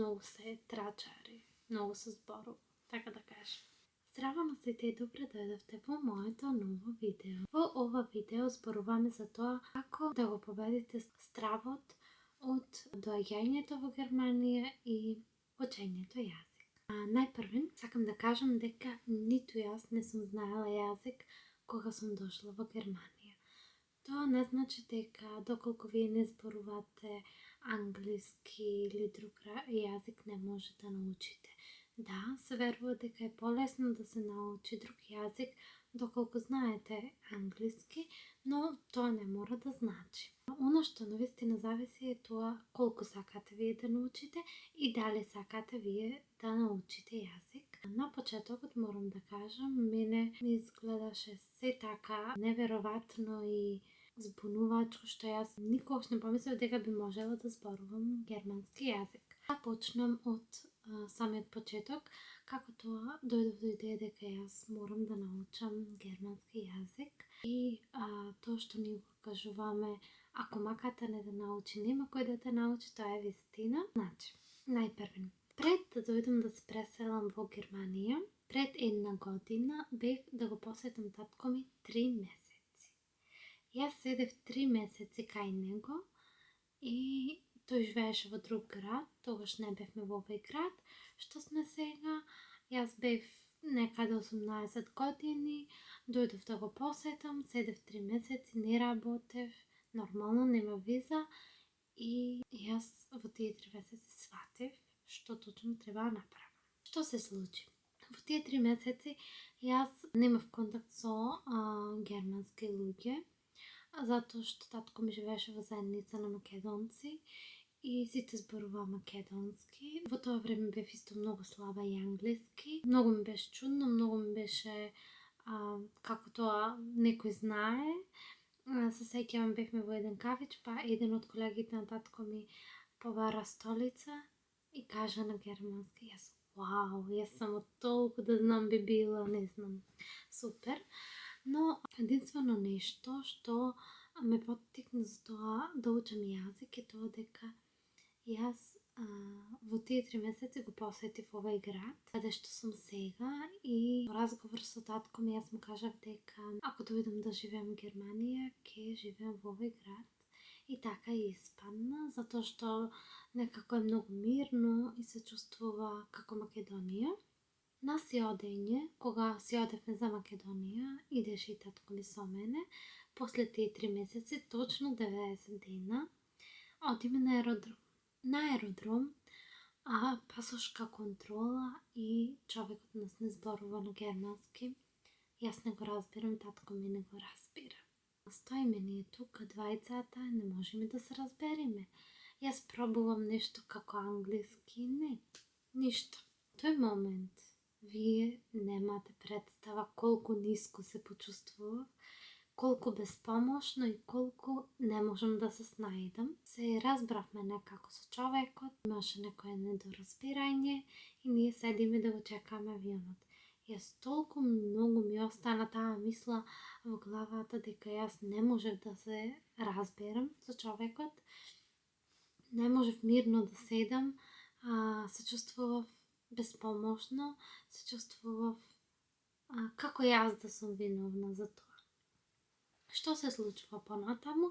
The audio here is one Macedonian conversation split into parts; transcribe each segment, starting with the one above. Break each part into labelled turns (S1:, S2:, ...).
S1: Многу се трачари, многу се зборува, така да кажем. Здраво на сите и добре дојдовте во моето ново видео. Во ова видео зборуваме за тоа како да го победите стравот од доаѓањето во Германија и учењето јазик. Најпрвен сакам да кажам дека ниту јас не сум знаела јазик кога сум дошла во Германија. Тоа не значи дека доколку вие не зборувате англиски или друг јазик не може да научите. Да, се верува дека е полесно да се научи друг јазик доколку знаете англиски, но тоа не мора да значи. Оно што навистина зависи е тоа колку сакате вие да научите и дали сакате вие да научите јазик. На почетокот морам да кажам, мене ми изгледаше се така невероватно и збунувачко што јас никогаш не помислев дека би можела да зборувам германски јазик. Да почнам од самиот почеток, како тоа дојдов до идеја дека јас морам да научам германски јазик и тоа што ни го кажуваме, ако маката не да научи, нема кој да те научи, тоа е вистина. Значи, најпрвен, пред да дојдам да се преселам во Германија, пред 1 година бев да го посетам татко ми 3 месеци. Јас седев 3 месеци кај него и тој живееше во друг град, тогаш не бевме во овој град, што сме сега. Јас бев некаде 18 години, дојдов да го посетам, седев 3 месеци, не работев, нормално, нема виза и јас во тие 3 месеци сватив што точно треба да направам. Што се случи? Во тие 3 месеци јас немав контакт со германски луѓе, затоа што татко ми живееше во заедница на македонци и сите зборуваа македонски. Во тоа време бев исто многу слаба и англиски. Многу ми беше чудно, многу ми беше како тоа некој знае. Се сеќавам, бевме во еден кафич, па еден од колегите на татко ми побара столица и кажа на германски. Јас, вау, јас само толку да знам би било, не знам, супер. Но единствено нешто што ме поттикна за тоа да учам јазик е тоа дека јас во тие 3 месеци го посетив овој град, каде што сум сега и во разговор со татко ми јас му кажав дека ако дојдам да живеам во Германија, ќе живеам во овој град. И така и испадна, затоа што некако е многу мирно и се чувствува како Македонија. На сиодење, кога си одевме за Македонија, идеше и татко ми со мене, после тие 3 месеци, точно 90 дена, одиме на аеродром. На аеродром, пасошка контрола и човекот нас не зборува на германски. Јас не го разбирам, татко ми не го разбира. Стоиме ние тука, двајцата, не можеме да се разбериме. Јас пробувам нешто како англиски, не, ништо. Тој момент, вие немате представа колку ниско се почувствував, колку безпомошно и колку не можам да се снајдам. Се разбравме некако со човекот, имаше некое недоразбирање и ние седиме да го чекаме авионот. Јас толку многу ми остана таа мисла во главата дека јас не можев да се разберам со човекот, не можев мирно да седам, се чувствував безпомошно, се чувствував како јас да сум виновна за тоа. Што се случува понатаму?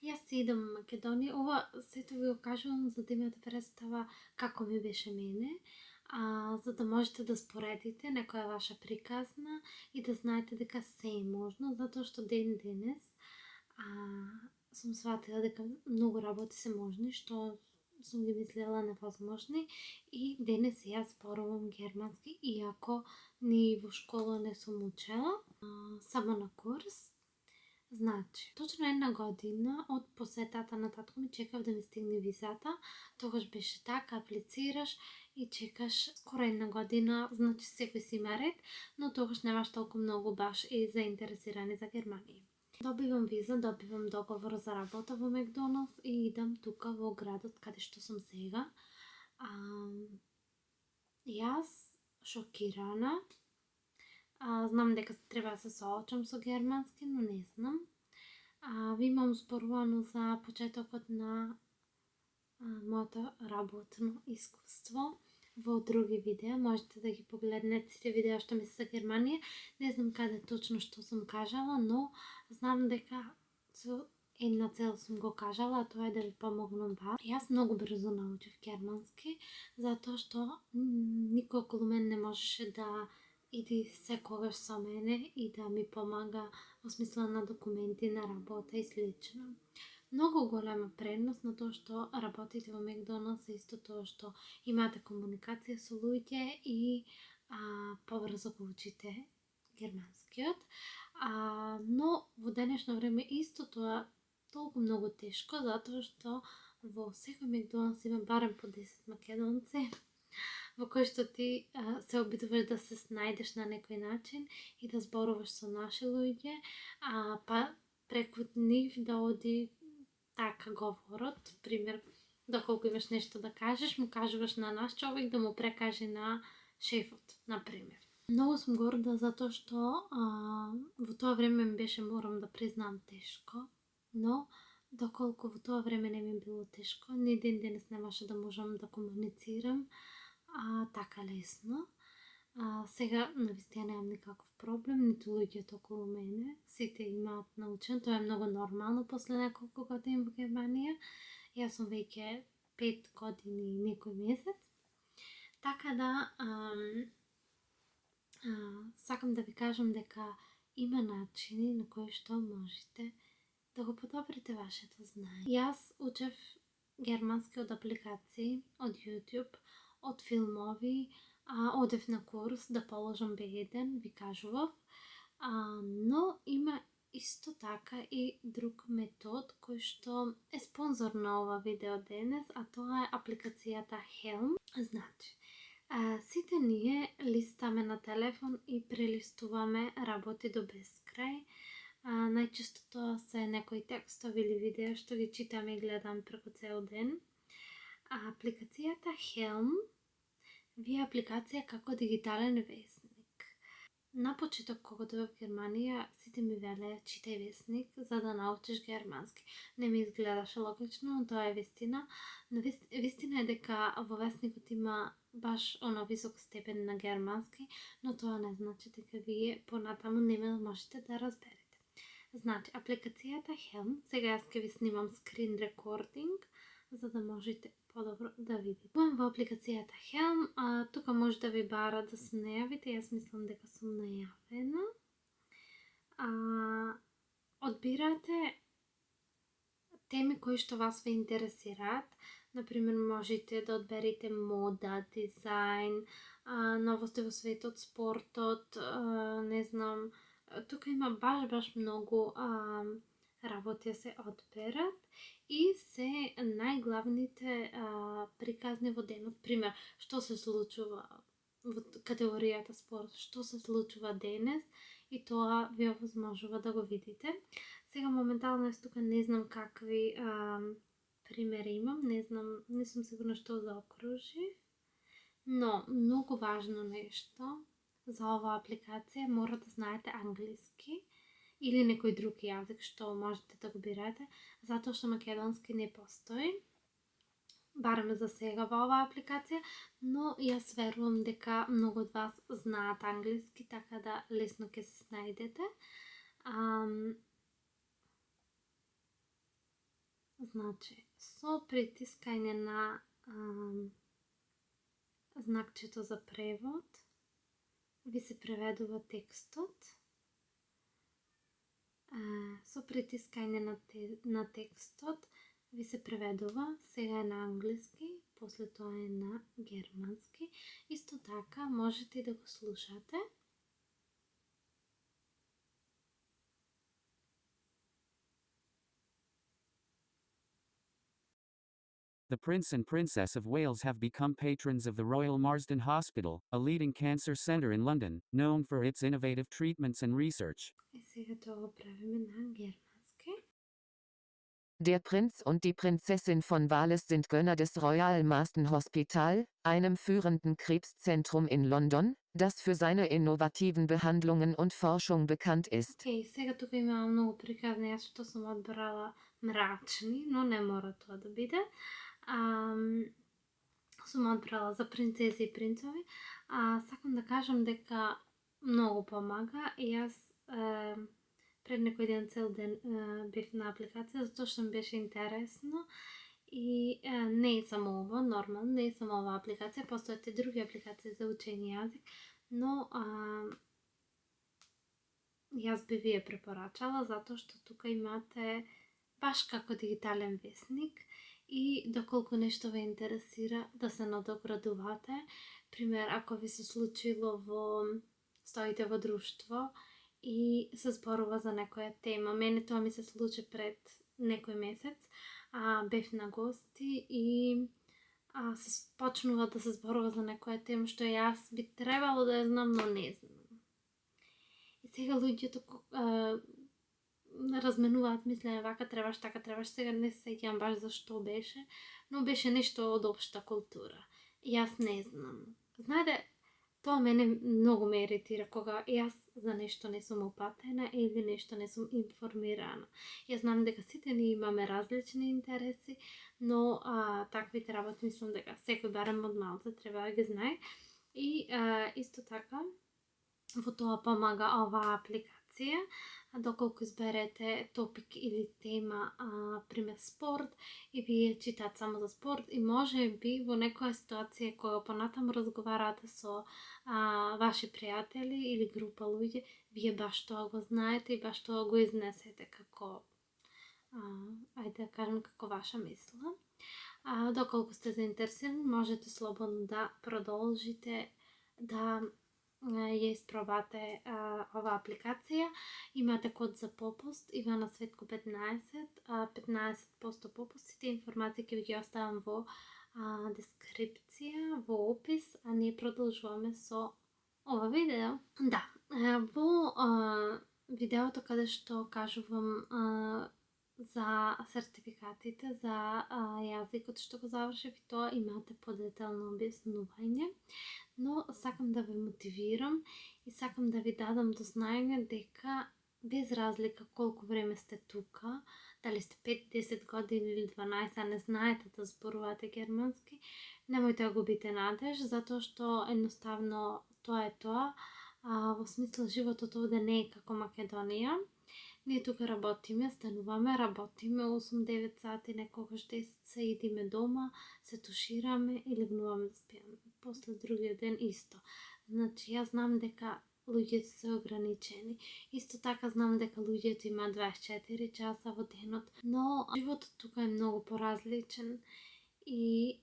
S1: Јас идам во Македонија, ова сето ви го кажувам за да имате представа како ми беше мене, за да можете да споредите некоја ваша приказна и да знаете дека се е можно, затоа што ден денес сум сватила дека многу работи се можни, што сум ги мислела невозможни и денес јас зборувам германски, иако ни во школа не сум учела, само на курс. Значи, точно 1 година од посетата на татко ми чекав да ми стигне визата. Тогаш беше така, аплицираш и чекаш скоро 1 година, значи секој си има ред, но тогаш немаш толку многу баш и заинтересирани за Германија. Добивам виза, добивам договор за работа во Макдоналдс и идам тука во градот каде што сум сега. Јас шокирана. Знам дека треба да се соочам со германски, но не знам. Ви имам зборувано за почетокот на моето работно искуство во други видеа. Можете да ги погледнете сите видеа што ми се за Германија. Не знам каде точно што сум кажала, но знам дека со една цел сум го кажала, а тоа е да ви помогнам вас. Јас многу брзо научив германски, затоа што никој околу мен не можеше да иди секогаш со мене и да ми помага во смисла на документи, на работа и слично. Многу голема предност на тоа што работите во Макдоналдс е исто тоа што имате комуникација со луѓе и побрзо го учите германскиот. Но во денешно време исто тоа толку многу тешко, затоа што во секој Макдоналдс има барем по 10 македонци, во кој што ти се обидуваш да се снајдеш на некој начин и да зборуваш со наши луѓе, па преку нив да оди така говорот, пример, доколку имаш нешто да кажеш, му кажуваш на наш човек да му прекаже на шефот, например. Многу сум горда затоа што во тоа време ми беше, морам да признам, тешко, но доколку во тоа време не ми било тешко, ни ден денес немаше да можам да комуницирам така лесно. Сега навистина немам никаков проблем, ниту луѓето околу мене, сите имаат научено, тоа е многу нормално после неколку години во Германија. Јас сум веќе 5 години и некој месец. Така да сакам да ви кажам дека има начини на кои што можете да го подобрите вашето знаење. Јас учев германски од апликации, од YouTube, од филмови, одев на курс да положам B1, ви кажував, но има исто така и друг метод кој што е спонзор на ова видео денес, а тоа е апликацијата Helm. Значи, сите ние листаме на телефон и прелистуваме работи до безкрај. Најчесто тоа се некои текстови или видеа што ги читаме и гледаме преку цел ден. Апликацијата Helm ви е апликација како дигитален весник. На почеток, кога дојдов в Германија, сите ми велеа читај весник за да научиш германски. Не ми изгледаше логично, но тоа е вистина. Но вистина е дека во весникот има баш оно висок степен на германски, но тоа не значи дека вие понатаму нема да можете да разберете. Значи, апликацијата Helm, сега јас ќе ви снимам скрин рекординг, за да можете подобро да видите. Во апликацијата Helm, тука може да ви бара да се најавите, јас мислам дека сум најавена. Одбирате теми кои што вас ве интересираат. Например, можете да одберете мода, дизајн, новости во светот, спортот, не знам, тука има баш многу работи се одберат и се најглавните приказни во денот. Пример, што се случува во категоријата спорт, што се случува денес и тоа ви овозможува да го видите. Сега моментално јас тука не знам какви примери имам, не знам, не сум сигурна што заокружив, но многу важно нешто за оваа апликација мора да знаете англиски или некој друг јазик што можете да го бирате, затоа што македонски не постои, барем за сега во оваа апликација, но јас верувам дека многу од вас знаат англиски, така да лесно ќе се снајдете. Значи, со притискање на знакчето за превод ви се преведува текстот. Со притискање на текстот ви се преведува, сега е на англиски, после тоа е на германски. Исто така можете да го слушате.
S2: The Prince and Princess of Wales have become patrons of the Royal Marsden Hospital, a leading cancer center in London, known for its innovative treatments and research.
S1: И сега тоа го правиме на германски.
S3: Der Prinz und die Prinzessin von Wales sind Gönner des Royal Marsden Hospital, einem führenden Krebszentrum in London, das für seine innovativen Behandlungen und Forschung bekannt ist.
S1: Океј, сега тука има многу приказни, јас што сум одбрала мрачни, но не мора тоа да биде. сум одбрала за принцези и принцови, сакам да кажам дека многу помага и јас пред некој ден цел ден бев на апликација затоа што ми беше интересно и не е само ова, нормално, не е само ова апликација, постојат и други апликации за учење јазик, но јас би ви ја препорачала затоа што тука имате баш како дигитален весник и доколку нешто ве интересира да се надоградувате. Пример, ако ви се случило стоите во друштво и се зборува за некоја тема. Мене тоа ми се случи пред некој месец. Бев на гости и се почнува да се зборува за некоја тема што јас би требало да ја знам, но не знам. И сега луѓето разменуваат мислење, вака требаш, така требаш, сега не се сеќавам баш за што беше, но беше нешто од општа култура. Јас не знам. Знаете, тоа мене многу ме иритира кога јас за нешто не сум упатена или нешто не сум информирана. Јас знам дека сите ние имаме различни интереси, но таквите работи мислам дека секој барем од малце треба да ги знае. И исто така во тоа помага оваа апликација, доколку изберете топик или тема, пример спорт, и вие читаат само за спорт и може би во некоја ситуација кога понатаму разговарате со ваши пријатели или група луѓе, вие баш тоа го знаете и баш тоа го изнесете како ајде да кажем како ваша мисла. Доколку сте заинтересирани, можете слободно да продолжите да ја испробате ова апликација. Имате код за попуст Ивана Светко 15, 15% попуст. Сите информации ќе ви ги оставам во дескрипција, во опис, а ние продолжуваме со ова видео. Да, во видеото каде што кажувам за сертификатите за јазикот што го завршив и тоа имате подетелно објаснување, но сакам да ве мотивирам и сакам да ви дадам до знаење дека без разлика колку време сте тука, дали сте 5-10 години или 12, а не знаете да зборувате германски, немојте да губите надеж, затоа што едноставно тоа е тоа. Во смисла животот овде не е како Македонија. Ние тука работиме, стануваме, работиме 8-9 сати, некогаш 10 се идиме дома, се тушираме и легнуваме да спиеме. После другиот ден исто. Значи, јас знам дека луѓето се ограничени. Исто така знам дека луѓето има 24 часа во денот, но животот тука е многу поразличен и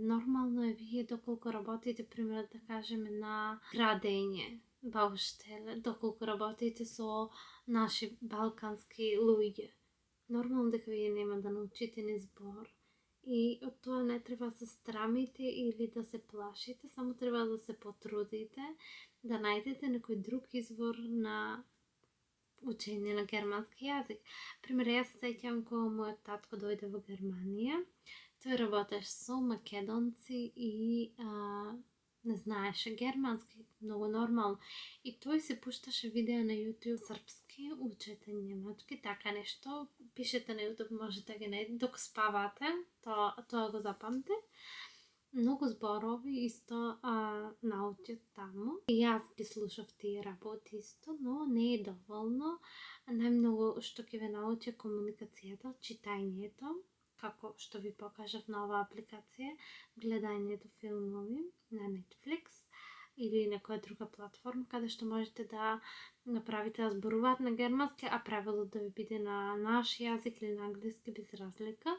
S1: нормално е вие доколку работите, пример да кажеме на градење, бауштеле, доколку работите со наши балкански луѓе. Нормално дека вие нема да научите ни збор. И од тоа не треба да се страмите или да се плашите, само треба да се потрудите, да најдете некој друг извор на учење на германски јазик. Пример, јас се сеќавам кога мојот татко дојде во Германија, тој работеше со македонци и не знаеше германски, многу нормално. И тој се пушташе видео на YouTube српски, учете немачки, така нешто. Пишете на YouTube, можете да ги најдете док спавате, тоа го запамте. Многу зборови исто научат таму. И јас ги слушав тие работи исто, но не е доволно. Најмногу што ќе ве научи комуникацијата, читањето, како што ви покажав на оваа апликација, гледањето филмови на Netflix или некоја друга платформа каде што можете да направите да зборуваат на германски, а преводот да ви биде на наш јазик или на англиски без разлика.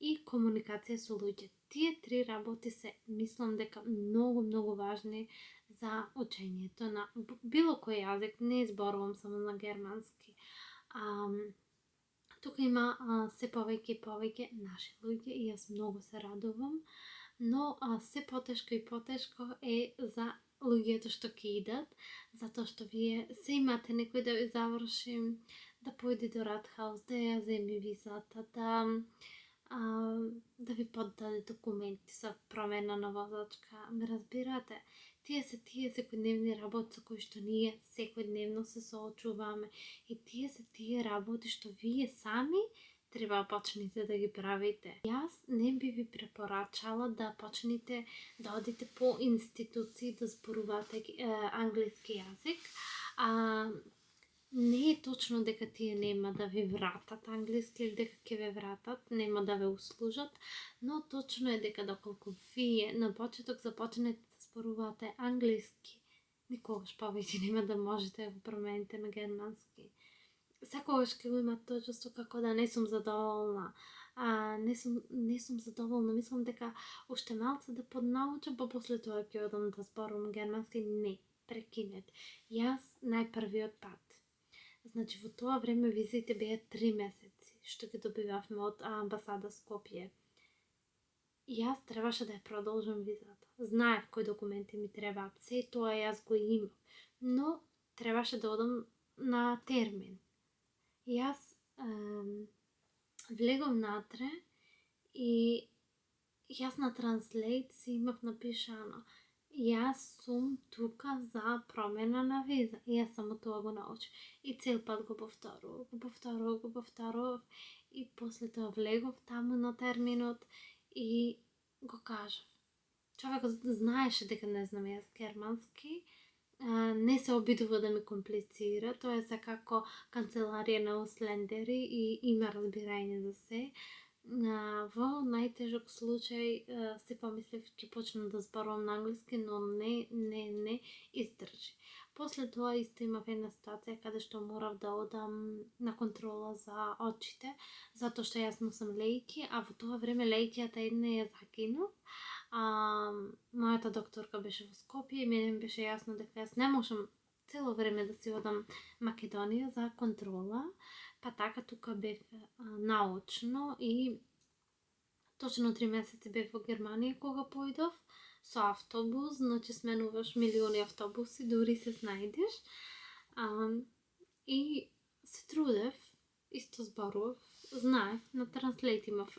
S1: И комуникација со луѓе. Тие три работи се, мислам дека многу важни за учењето на било кој јазик, не зборувам само на германски. Тука има се повеќе и повеќе наши луѓе и јас многу се радувам, но се потешко и потешко е за луѓето што ќе идат, затоа што вие се имате некој да ви заврши, да појде до Ратхаус, да ја земи визата, да ви поддаде документи за промена на возачка. Ме разбирате? Тие се секојдневни работи со кои што ние секојдневно се соочуваме. И тие се тие работи што вие сами треба да почнете да ги правите. Јас не би ви препорачала да почнете да одите по институции да зборувате англиски јазик. Не е точно дека тие нема да ви вратат англиски или дека ќе ве вратат, нема да ве услужат, но точно е дека доколку вие на почеток започнете да зборувате англиски, никогаш повеќе нема да можете да го промените на германски. Секогаш ќе го имате тоа чувство како да не сум задоволна. Не сум задоволна, мислам дека уште малце да поднаучам, па после тоа ќе одам да зборувам германски. Не, прекинете. Јас најпрвиот пат. Значи, во тоа време визите беа 3 месеци, што ги добивавме од амбасада Скопје. Јас требаше да ја продолжам визата. Знаев кои документи ми требаат, се тоа јас го имав, но требаше да одам на термин. Јас влегов натре и јас на Translate си имав напишано: јас сум тука за промена на виза. И јас само тоа го научив. И цел пат го повторував. И после тоа влегов таму на терминот и го кажав. Човекот знаеше дека не знам јас германски, не се обидува да ми комплицира, тоа е секако канцеларија на услендери и има разбирање за се. Во најтежок случај си помислив ќе почнам да зборувам на англиски, но не издржи. После тоа исто имав една ситуација каде што морав да одам на контрола за очите, затоа што јас носам лејки, а во тоа време лејкијата една ја загинав. Мојата докторка беше во Скопје и мене беше јасно дека јас не можам цело време да си одам Македонија за контрола, па така тука бев научно и точно 3 месеци бев во Германија кога појдов со автобус, значи сменуваш милиони автобуси, дури се снајдеш. И се трудев, исто зборував, знаев, на Translate имав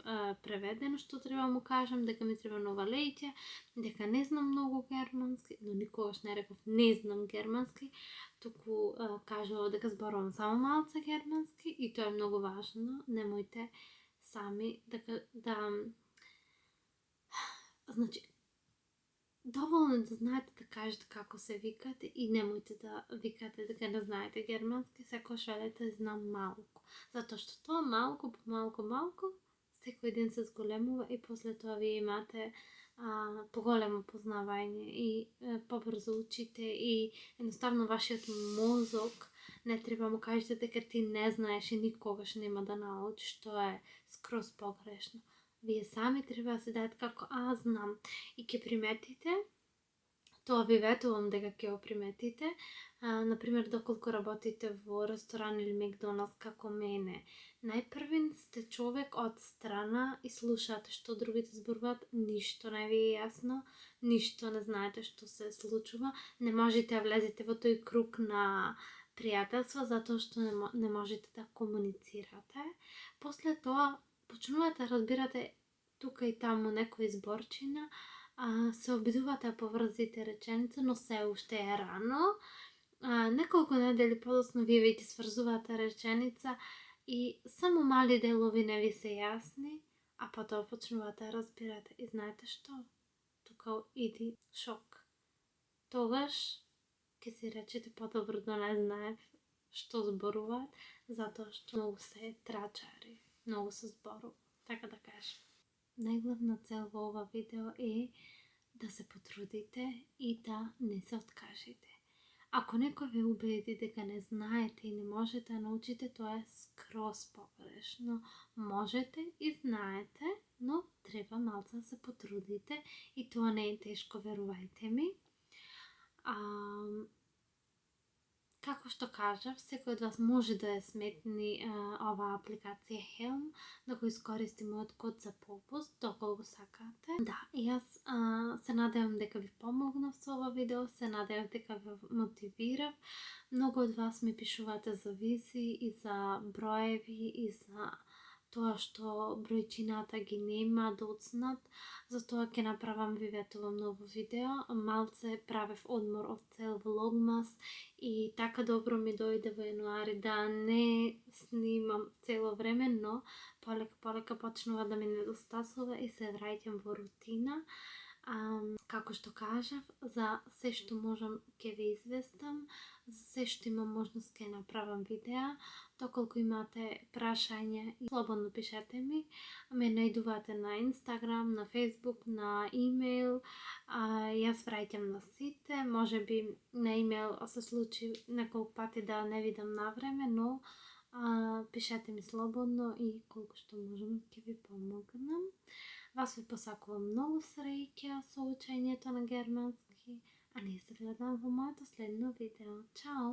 S1: преведено што треба му кажам, дека ми треба нова лејќа, дека не знам многу германски, но никогаш не реков не знам германски, туку кажував дека зборувам само малце германски и тоа е многу важно. Немојте сами значи, доволно да знаете да кажете како се викате и немојте да викате дека не знаете германски, секогаш велете знам малку. Затоа што тоа малку по малку секој ден се зголемува и после тоа вие имате поголемо познавање и побрзо учите и едноставно вашиот мозок не треба му кажете дека ти не знаеш и никогаш нема да научиш, тоа е скроз погрешно. Вие сами треба да се дадете како знам и ќе приметите, тоа ви ветувам дека ќе го приметите. Например, доколку работите во ресторан или Макдоналдс како мене, најпрвин сте човек од страна и слушате што другите зборуваат, ништо не ви е јасно, ништо не знаете што се случува, не можете да влезете во тој круг на пријателство затоа што не можете да комуницирате. После тоа почнувате да разбирате тука и таму некои зборчина, се обидувате да поврзите реченица, но се уште е рано. Неколку недели подоцна вие веќе сврзувате реченица и само мали делови не ви се јасни, а потоа почнувате да разбирате. И знаете што? Тука иди шок. Тогаш ќе си речете подобро да не знаев што зборуваат, затоа што многу се трачари, многу се зборува, така да кажем. Најглавна цел во ова видео е да се потрудите и да не се откажете. Ако некој ве убеди дека не знаете и не можете да научите, тоа е скроз погрешно. Можете и знаете, но треба малце да се потрудите и тоа не е тешко, верувајте ми. Како што кажав, секој од вас може да ја сметни оваа апликација Helm, да го искористи мојот код за попуст, доколку сакате. Да, јас се надевам дека ви помогнав со ова видео, се надевам дека ви мотивирав. Многу од вас ми пишувате за визи и за броеви и за тоа што бројчината ги нема доцнат, затоа ќе направам ви ветувам ново видео. Малце правев одмор од цел влогмас и така добро ми дојде во јануари да не снимам цело време, но полека почнува да ми недостасува и се враќам во рутина. Како што кажав, за се што можам ќе ви известам, за се што имам можност ќе направам видеа. Доколку имате прашања, слободно пишете ми. Ме најдувате на Инстаграм, на Фейсбук, на имейл. Јас враќам на сите. Може би на имейл се случи неколку пати да не видам на време, но пишете ми слободно и колку што можам ќе ви помогнам. Вас ви посакувам многу среќа со учењето на германски, а ние се гледаме во моето следно видео. Чао!